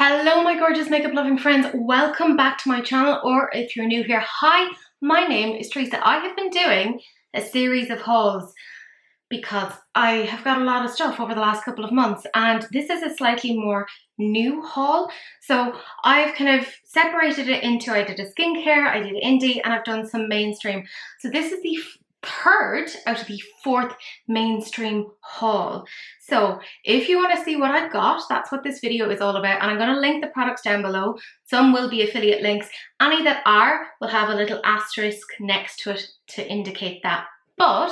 Hello my gorgeous makeup loving friends, welcome back to my channel, or if you're new here, hi, my name is Teresa. I have been doing a series of hauls because I have got a lot of stuff over the last couple of months, and this is a slightly more new haul. So I've kind of separated it into, I did a skincare, I did indie, and I've done some mainstream. So this is the third out of the fourth mainstream haul. So if you want to see what I've got, that's what this video is all about, and I'm going to link the products down below. Some will be affiliate links. Any that are will have a little asterisk next to it to indicate that. But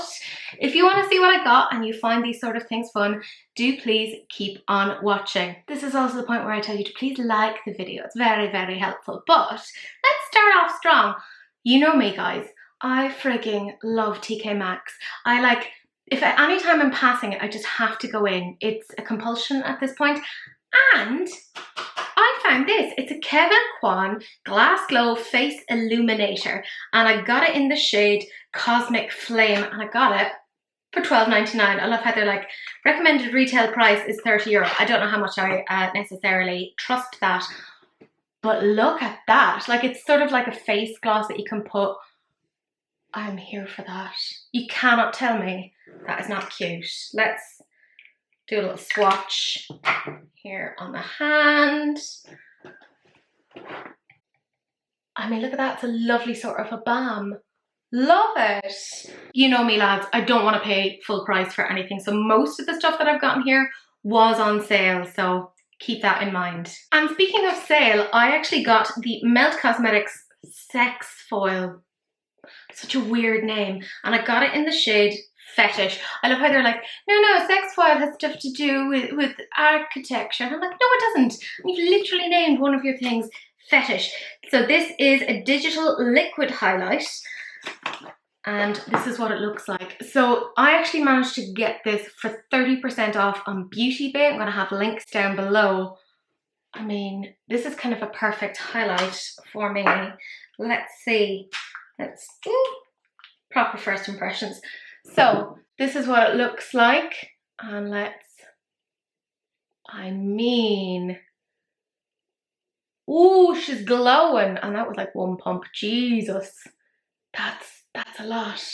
if you want to see what I got and you find these sort of things fun, do please keep on watching. This is also the point where I tell you to please like the video. It's very, very helpful. But let's start off strong. You know me, guys. I frigging love TK Maxx. If at any time I'm passing it, I just have to go in. It's a compulsion at this point. And I found this. It's a Kevin Kwan Glass Glow Face Illuminator. And I got it in the shade Cosmic Flame. And I got it for $12.99. I love how they're like, recommended retail price is €30. I don't know how much I necessarily trust that. But look at that. Like, it's sort of like a face gloss that you can put. I'm here for that. You cannot tell me that is not cute. Let's do a little swatch here on the hand. I mean, look at that. It's a lovely sort of a balm. Love it. You know me, lads. I don't want to pay full price for anything. So most of the stuff that I've gotten here was on sale. So keep that in mind. And speaking of sale, I actually got the Melt Cosmetics Sex Foil. Such a weird name. And I got it in the shade Fetish. I love how they're like, no, sex foil has stuff to do with architecture. And I'm like, no, it doesn't. And you've literally named one of your things Fetish. So this is a digital liquid highlight. And this is what it looks like. So I actually managed to get this for 30% off on Beauty Bay. I'm going to have links down below. I mean, this is kind of a perfect highlight for me. Let's see. Let's do proper first impressions. So this is what it looks like, and ooh, she's glowing, and that was like one pump. Jesus, that's a lot.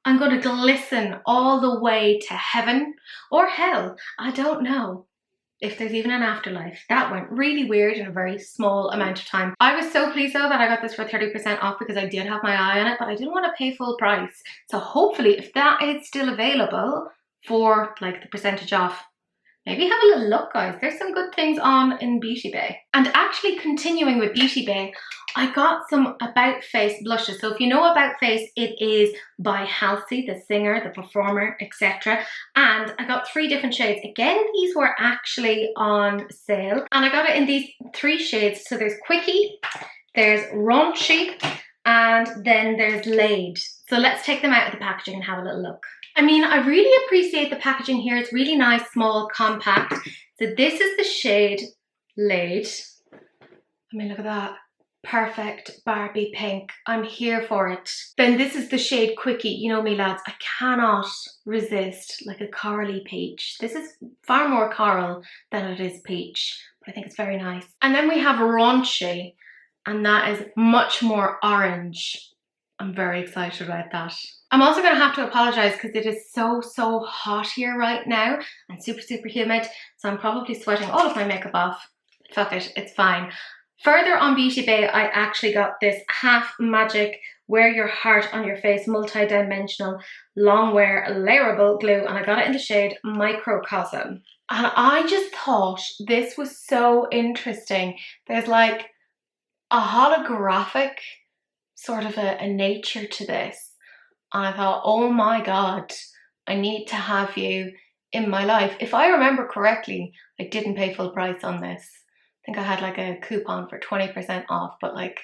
I'm going to glisten all the way to heaven or hell. I don't know if there's even an afterlife. That went really weird in a very small amount of time. I was so pleased though that I got this for 30% off because I did have my eye on it, but I didn't want to pay full price. So hopefully if that is still available for like the percentage off, maybe have a little look, guys. There's some good things on in Beauty Bay. And actually continuing with Beauty Bay, I got some About Face blushes. So if you know About Face, it is by Halsey, the singer, the performer, etc. And I got 3 different shades. Again, these were actually on sale. And I got it in these 3 shades. So there's Quickie, there's Raunchy, and then there's Laid. So let's take them out of the packaging and have a little look. I mean, I really appreciate the packaging here. It's really nice, small, compact. So this is the shade Laid. I mean, look at that. Perfect Barbie pink. I'm here for it. Then this is the shade Quickie. You know me, lads. I cannot resist like a corally peach. This is far more coral than it is peach, but I think it's very nice. And then we have Raunchy, and that is much more orange. I'm very excited about that. I'm also going to have to apologise because it is so hot here right now and super humid, so I'm probably sweating all of my makeup off. Fuck it, it's fine. Further on Beauty Bay, I actually got this Half Magic Wear Your Heart on Your Face multi-dimensional long wear layerable glue, and I got it in the shade Microcosm. And I just thought this was so interesting. There's like a holographic sort of a nature to this. And I thought, oh my God, I need to have you in my life. If I remember correctly, I didn't pay full price on this. I think I had like a coupon for 20% off, but like,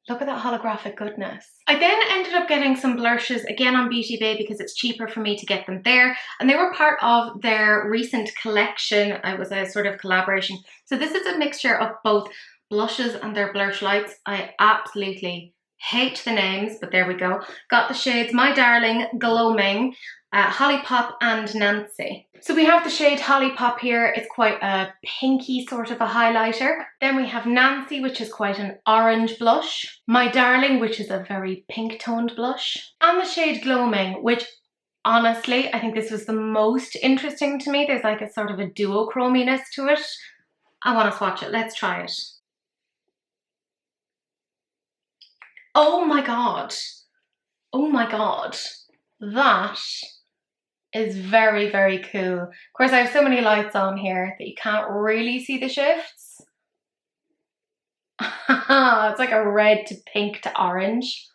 look at that holographic goodness. I then ended up getting some blushes again on Beauty Bay because it's cheaper for me to get them there. And they were part of their recent collection. It was a sort of collaboration. So this is a mixture of both blushes and their blush lights. I absolutely Hate the names, but there we go. Got the shades My Darling, Gloaming, Holly Pop and Nancy. So we have the shade Holly Pop here. It's quite a pinky sort of a highlighter. Then we have Nancy, which is quite an orange blush. My Darling, which is a very pink toned blush. And the shade Gloaming, which honestly, I think this was the most interesting to me. There's like a sort of a duochrominess to it. I want to swatch it. Let's try it. Oh my god. Oh my god. That is very, very cool. Of course, I have so many lights on here that you can't really see the shifts. It's like a red to pink to orange.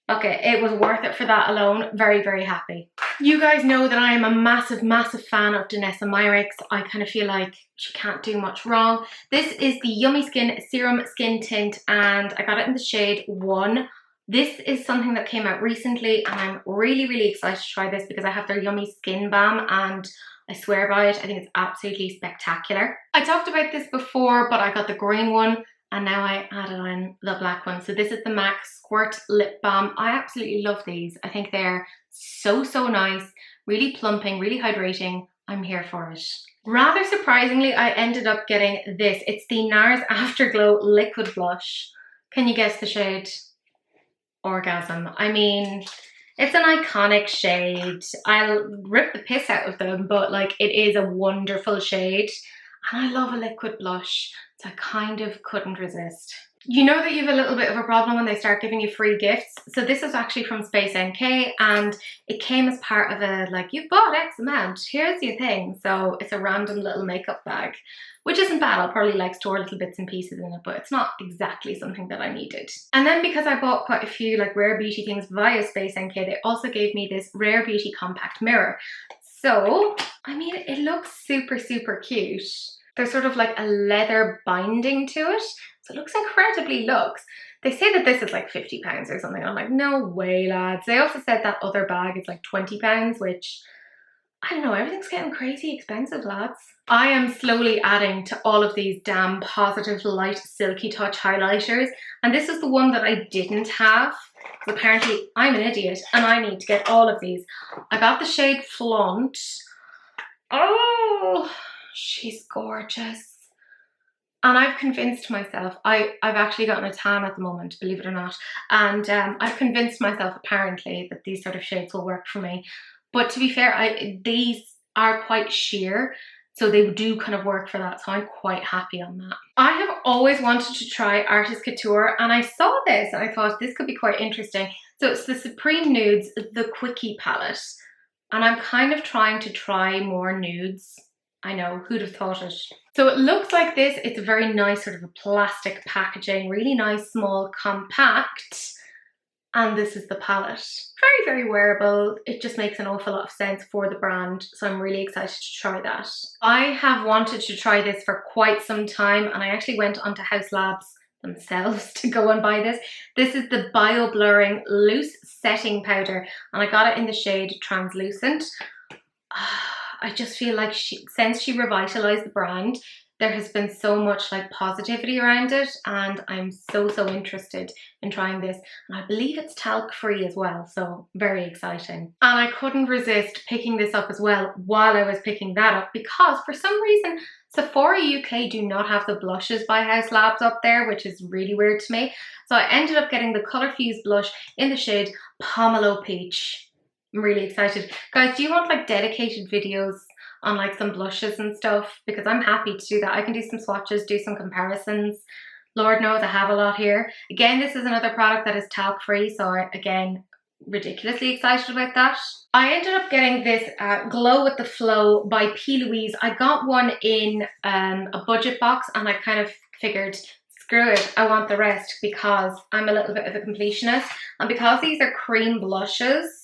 Okay, it was worth it for that alone. Very, very happy. You guys know that I am a massive, massive fan of Danessa Myricks. I kind of feel like she can't do much wrong. This is the Yummy Skin Serum Skin Tint and I got it in the shade 1. This is something that came out recently and I'm really, really excited to try this because I have their Yummy Skin Balm and I swear by it. I think it's absolutely spectacular. I talked about this before, but I got the green one and now I added on the black one. So this is the Maxx Squirt Lip Balm. I absolutely love these. I think they're so, so nice. Really plumping, really hydrating. I'm here for it. Rather surprisingly, I ended up getting this. It's the NARS Afterglow Liquid Blush. Can you guess the shade? Orgasm. I mean, it's an iconic shade. I'll rip the piss out of them, but like it is a wonderful shade. And I love a liquid blush, so I kind of couldn't resist. You know that you have a little bit of a problem when they start giving you free gifts. So this is actually from Space NK and it came as part of a, like, you've bought X amount, here's your thing. So it's a random little makeup bag, which isn't bad. I'll probably like store little bits and pieces in it, but it's not exactly something that I needed. And then because I bought quite a few like Rare Beauty things via Space NK, they also gave me this Rare Beauty compact mirror. So, I mean, it looks super, super cute. There's sort of like a leather binding to it. So it looks incredibly luxe. They say that this is like £50 or something. I'm like, no way, lads. They also said that other bag is like £20, which, I don't know, everything's getting crazy expensive, lads. I am slowly adding to all of these damn Positive Light Silky Touch highlighters. And this is the one that I didn't have. Apparently, I'm an idiot and I need to get all of these. I got the shade Flaunt. Oh, she's gorgeous. And I've convinced myself, I've actually gotten a tan at the moment, believe it or not. And I've convinced myself apparently that these sort of shades will work for me. But to be fair, these are quite sheer. So they do kind of work for that. So I'm quite happy on that. I have always wanted to try Artist Couture and I saw this and I thought this could be quite interesting. So it's the Supreme Nudes, the Quickie palette. And I'm kind of trying to try more nudes. I know, who'd have thought it? So it looks like this. It's a very nice sort of a plastic packaging, really nice, small, compact. And this is the palette. Very, very wearable. It just makes an awful lot of sense for the brand. So I'm really excited to try that. I have wanted to try this for quite some time and I actually went onto Haus Labs themselves to go and buy this. This is the Bio Blurring Loose Setting Powder and I got it in the shade Translucent. I just feel like since she revitalized the brand, there has been so much like positivity around it and I'm so, so interested in trying this. And I believe it's talc free as well, so very exciting. And I couldn't resist picking this up as well while I was picking that up because for some reason Sephora UK do not have the blushes by Haus Labs up there, which is really weird to me. So I ended up getting the Colour Fuse blush in the shade Pomelo Peach. I'm really excited. Guys, do you want like dedicated videos on like some blushes and stuff? Because I'm happy to do that. I can do some swatches, do some comparisons. Lord knows I have a lot here. Again, this is another product that is talc free. So again, ridiculously excited about that. I ended up getting this Glow with the Flow by P. Louise. I got one in a budget box and I kind of figured, screw it, I want the rest because I'm a little bit of a completionist. And because these are cream blushes,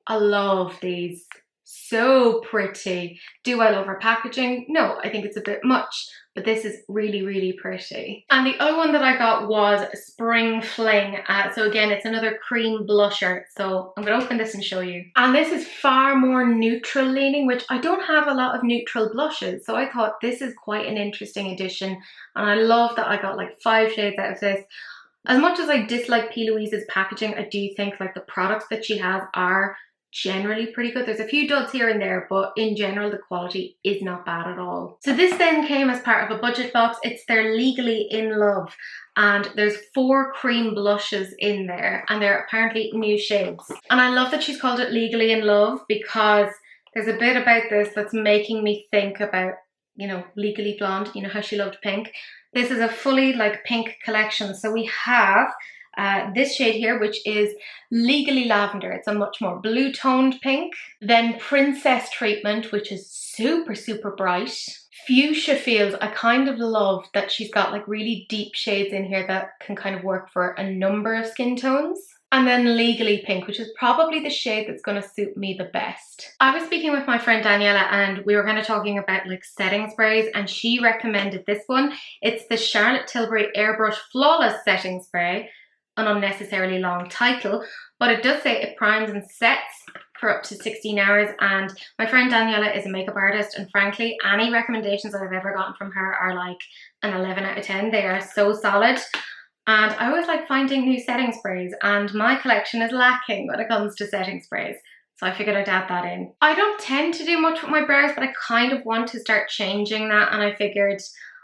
I love these. So pretty. Do I love her packaging? No, I think it's a bit much, but this is really, really pretty. And the other one that I got was Spring Fling. So again, it's another cream blusher. So I'm gonna open this and show you. And this is far more neutral leaning, which I don't have a lot of neutral blushes. So I thought this is quite an interesting addition. And I love that I got like 5 shades out of this. As much as I dislike P. Louise's packaging, I do think like the products that she has are generally pretty good. There's a few duds here and there, but in general the quality is not bad at all. So this then came as part of a budget box. It's their Legally in Love, and there's 4 cream blushes in there, and they're apparently new shades. And I love that she's called it Legally in Love, because there's a bit about this that's making me think about, you know, Legally Blonde, you know how she loved pink. This is a fully like pink collection. So we have this shade here, which is Legally Lavender. It's a much more blue toned pink. Then Princess Treatment, which is super, super bright. Fuchsia Fields, I kind of love that she's got like really deep shades in here that can kind of work for a number of skin tones. And then Legally Pink, which is probably the shade that's going to suit me the best. I was speaking with my friend Daniela, and we were kind of talking about like setting sprays, and she recommended this one. It's the Charlotte Tilbury Airbrush Flawless Setting Spray. An unnecessarily long title, but it does say it primes and sets for up to 16 hours. And my friend Daniela is a makeup artist, and frankly, any recommendations that I've ever gotten from her are like an 11 out of 10. They are so solid. And I always like finding new setting sprays, and my collection is lacking when it comes to setting sprays. So I figured I'd add that in. I don't tend to do much with my brows, but I kind of want to start changing that, and I figured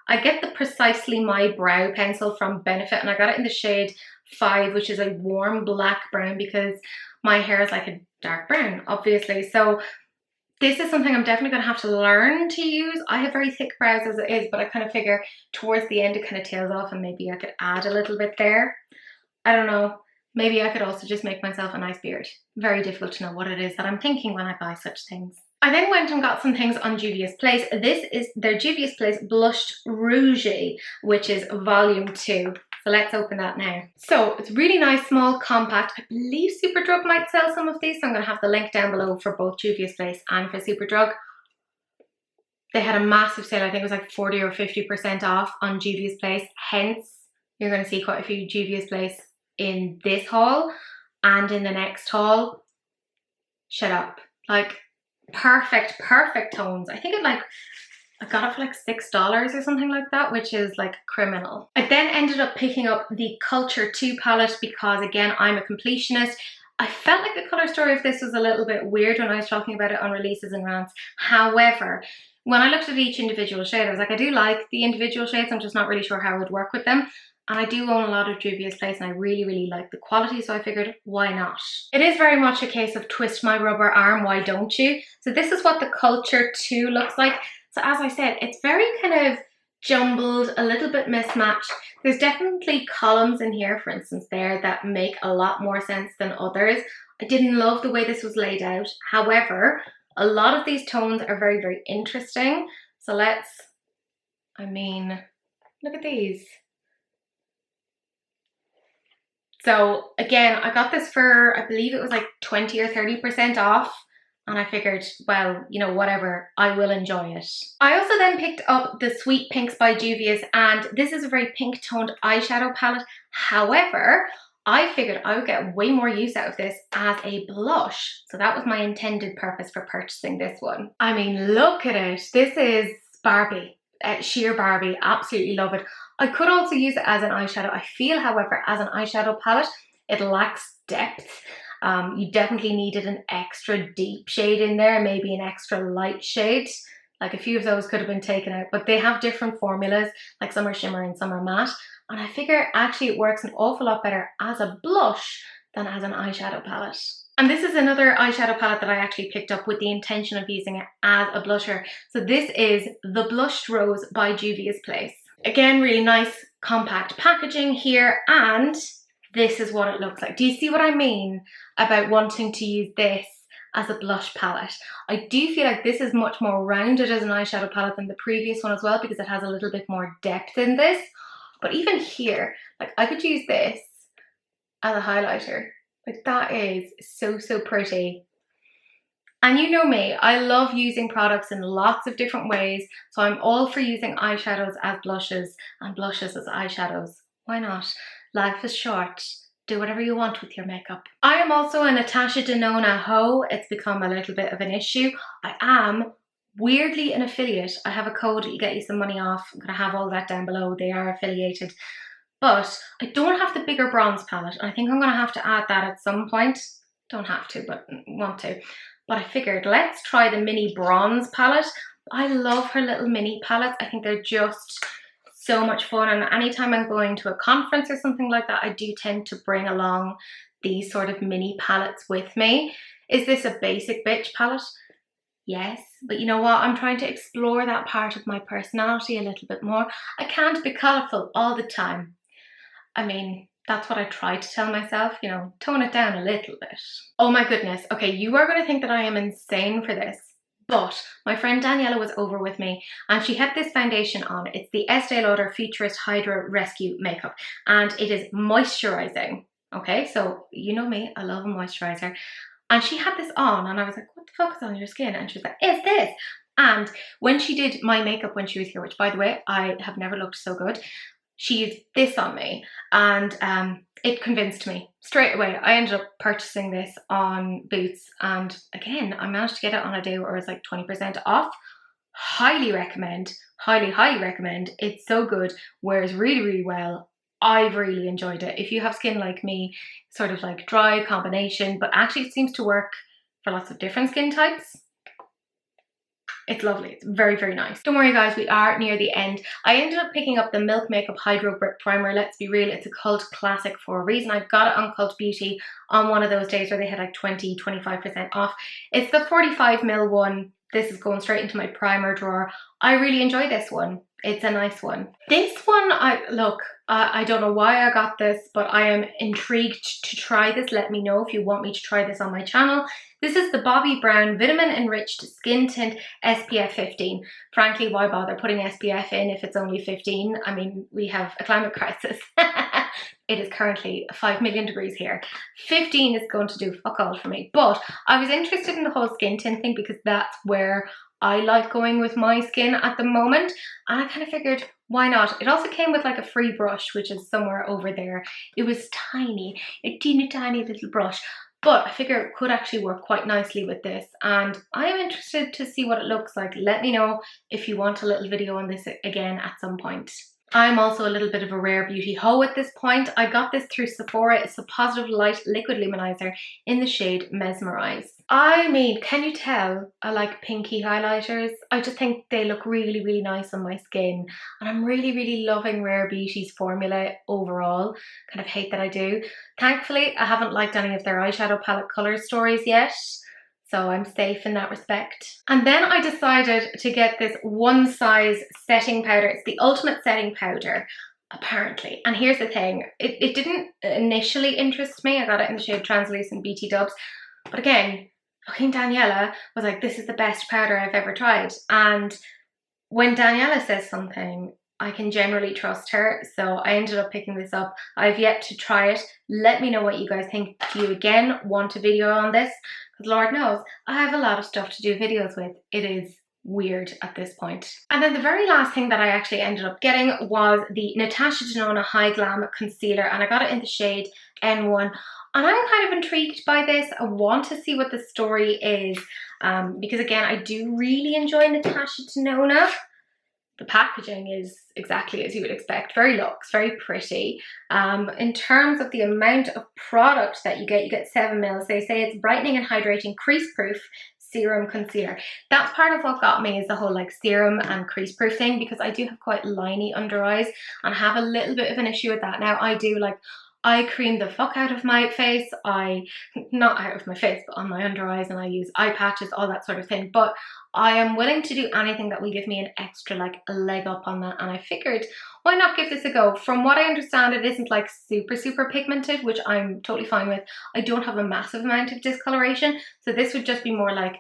I get the Precisely My Brow pencil from Benefit, and I got it in the shade 5, which is a warm black brown, because my hair is like a dark brown, obviously. So this is something I'm definitely going to have to learn to use. I have very thick brows as it is, but I kind of figure towards the end it kind of tails off, and maybe I could add a little bit there. I don't know. Maybe I could also just make myself a nice beard. Very difficult to know what it is that I'm thinking when I buy such things. I then went and got some things on Juvia's Place. This is their Juvia's Place Blushed Rouge, which is volume 2. So let's open that now. So it's really nice, small, compact. I believe Superdrug might sell some of these, so I'm going to have the link down below for both Juvia's Place and for Superdrug. They had a massive sale. I think it was like 40 or 50% off on Juvia's Place. Hence, you're going to see quite a few Juvia's Place in this haul and in the next haul. Shut up. Like, perfect tones. I think I got it for like $6 or something like that, which is like criminal. I then ended up picking up the Culture 2 palette because, again, I'm a completionist. I felt like the colour story of this was a little bit weird when I was talking about it on releases and rants. However, when I looked at each individual shade, I was like, I do like the individual shades, I'm just not really sure how I would work with them. And I do own a lot of Juvia's Place, and I really like the quality, so I figured, why not? It is very much a case of twist my rubber arm, why don't you? So this is what the Culture 2 looks like. So as I said, it's very kind of jumbled, a little bit mismatched. There's definitely columns in here, for instance, there that make a lot more sense than others. I didn't love the way this was laid out. However, a lot of these tones are very interesting. So look at these. So again, I got this for, I believe it was like 20 or 30% off. And I figured, well, you know, whatever, I will enjoy it. I also then picked up the Sweet Pinks by Juvia's, and this is a very pink toned eyeshadow palette. However, I figured I would get way more use out of this as a blush. So that was my intended purpose for purchasing this one. I mean, look at it. This is Barbie, sheer Barbie, absolutely love it. I could also use it as an eyeshadow. I feel, however, as an eyeshadow palette, it lacks depth. You definitely needed an extra deep shade in there, maybe an extra light shade. Like a few of those could have been taken out, but they have different formulas, like some are shimmer and some are matte. And I figure actually it works an awful lot better as a blush than as an eyeshadow palette. And this is another eyeshadow palette that I actually picked up with the intention of using it as a blusher. So this is the Blushed Rose by Juvia's Place. Again, really nice compact packaging here, and this is what it looks like. Do you see what I mean about wanting to use this as a blush palette? I do feel like this is much more rounded as an eyeshadow palette than the previous one as well, because it has a little bit more depth in this. But even here, like I could use this as a highlighter. Like that is so pretty. And you know me, I love using products in lots of different ways. So I'm all for using eyeshadows as blushes and blushes as eyeshadows. Why not? Life is short. Do whatever you want with your makeup. I am also a Natasha Denona hoe. It's become a little bit of an issue. I am weirdly an affiliate. I have a code that will get you some money off. I'm going to have all that down below. They are affiliated. But I don't have the bigger bronze palette. I think I'm going to have to add that at some point. Don't have to, but want to. But I figured, let's try the mini bronze palette. I love her little mini palettes. I think they're just so much fun. And anytime I'm going to a conference or something like that, I do tend to bring along these sort of mini palettes with me. Is this a basic bitch palette? Yes, but you know what? I'm trying to explore that part of my personality a little bit more. I can't be colourful all the time. I mean, that's what I try to tell myself, you know, tone it down a little bit. Oh my goodness. Okay, you are going to think that I am insane for this, but my friend Daniela was over with me and she had this foundation on. It's the Este Lauder Futurist Hydra Rescue Makeup and it is moisturising. Okay, so you know me, I love a moisturiser. And she had this on and I was like, what the fuck is on your skin? And she was like, it's this. And when she did my makeup when she was here, which by the way, I have never looked so good, she used this on me and it convinced me straight away. I ended up purchasing this on Boots and again, I managed to get it on a day where it was like 20% off. Highly recommend, highly recommend. It's so good, wears really well. I've really enjoyed it. If you have skin like me, sort of like dry combination, but actually it seems to work for lots of different skin types. It's lovely. It's very nice. Don't worry guys, we are near the end. I ended up picking up the Milk Makeup Hydro Brick Primer. Let's be real, it's a cult classic for a reason. I got it on Cult Beauty on one of those days where they had like 20-25% off. It's the 45ml one. This is going straight into my primer drawer. I really enjoy this one. It's a nice one. This one, I don't know why I got this, but I am intrigued to try this. Let me know if you want me to try this on my channel. This is the Bobbi Brown Vitamin Enriched Skin Tint SPF 15. Frankly, why bother putting SPF in if it's only 15? I mean, we have a climate crisis. It is currently 5 million degrees here. 15 is going to do fuck all for me. But I was interested in the whole skin tint thing because that's where I like going with my skin at the moment. And I kind of figured, why not? It also came with like a free brush, which is somewhere over there. It was tiny, a teeny tiny little brush. But I figure it could actually work quite nicely with this. And I am interested to see what it looks like. Let me know if you want a little video on this again at some point. I'm also a little bit of a rare beauty hoe at this point. I got this through Sephora. It's a Positive Light Liquid Luminizer in the shade Mesmerize. I mean, can you tell I like pinky highlighters? I just think they look really nice on my skin. And I'm really loving Rare Beauty's formula overall. Kind of hate that I do. Thankfully, I haven't liked any of their eyeshadow palette color stories yet. So I'm safe in that respect. And then I decided to get this one size setting powder. It's the ultimate setting powder, apparently. And here's the thing, it didn't initially interest me. I got it in the shade Translucent BT Dubs. But again, fucking Daniela was like, this is the best powder I've ever tried. And when Daniela says something, I can generally trust her. So I ended up picking this up. I've yet to try it. Let me know what you guys think. Do you again want a video on this? Because Lord knows, I have a lot of stuff to do videos with. It is weird at this point. And then the very last thing that I actually ended up getting was the Natasha Denona High Glam Concealer. And I got it in the shade N1. And I'm kind of intrigued by this. I want to see what the story is. Because again, I do really enjoy Natasha Denona. The packaging is exactly as you would expect. Very luxe, very pretty. In terms of the amount of product that you get 7 mils. They say it's brightening and hydrating crease proof serum concealer. That's part of what got me, is the whole like serum and crease proof thing, because I do have quite liney under eyes and have a little bit of an issue with that. Now I do like eye cream the fuck out of my face. Not out of my face, but on my under eyes, and I use eye patches, all that sort of thing. But I am willing to do anything that will give me an extra like a leg up on that, and I figured why not give this a go. From what I understand, it isn't like super pigmented, which I'm totally fine with. I don't have a massive amount of discoloration, so this would just be more like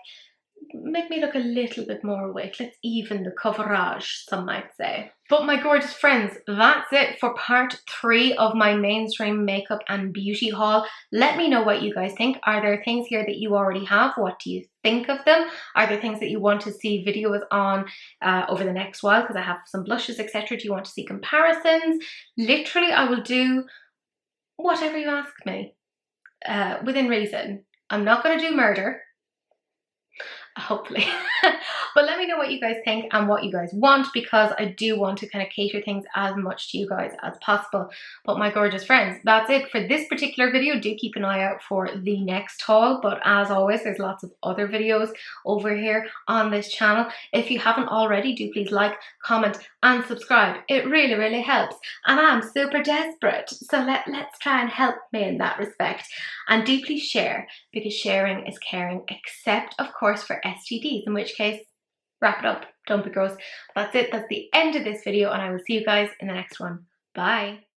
make me look a little bit more awake. Let's even the coverage, some might say. But my gorgeous friends, that's it for part 3 of my mainstream makeup and beauty haul. Let me know what you guys think. Are there things here that you already have? What do you think of them? Are there things that you want to see videos on over the next while? Because I have some blushes, etc. Do you want to see comparisons? Literally, I will do whatever you ask me within reason. I'm not going to do murder. hopefully. But let me know what you guys think and what you guys want, because I do want to kind of cater things as much to you guys as possible. But my gorgeous friends, that's it for this particular video. Do keep an eye out for the next haul, but as always, there's lots of other videos over here on this channel. If you haven't already, do please like, comment and subscribe. It really, really helps, and I'm super desperate, so let's try and help me in that respect. And do please share, because sharing is caring, except of course for STDs, in which case, wrap it up, don't be gross. That's it, that's the end of this video, and I will see you guys in the next one. Bye.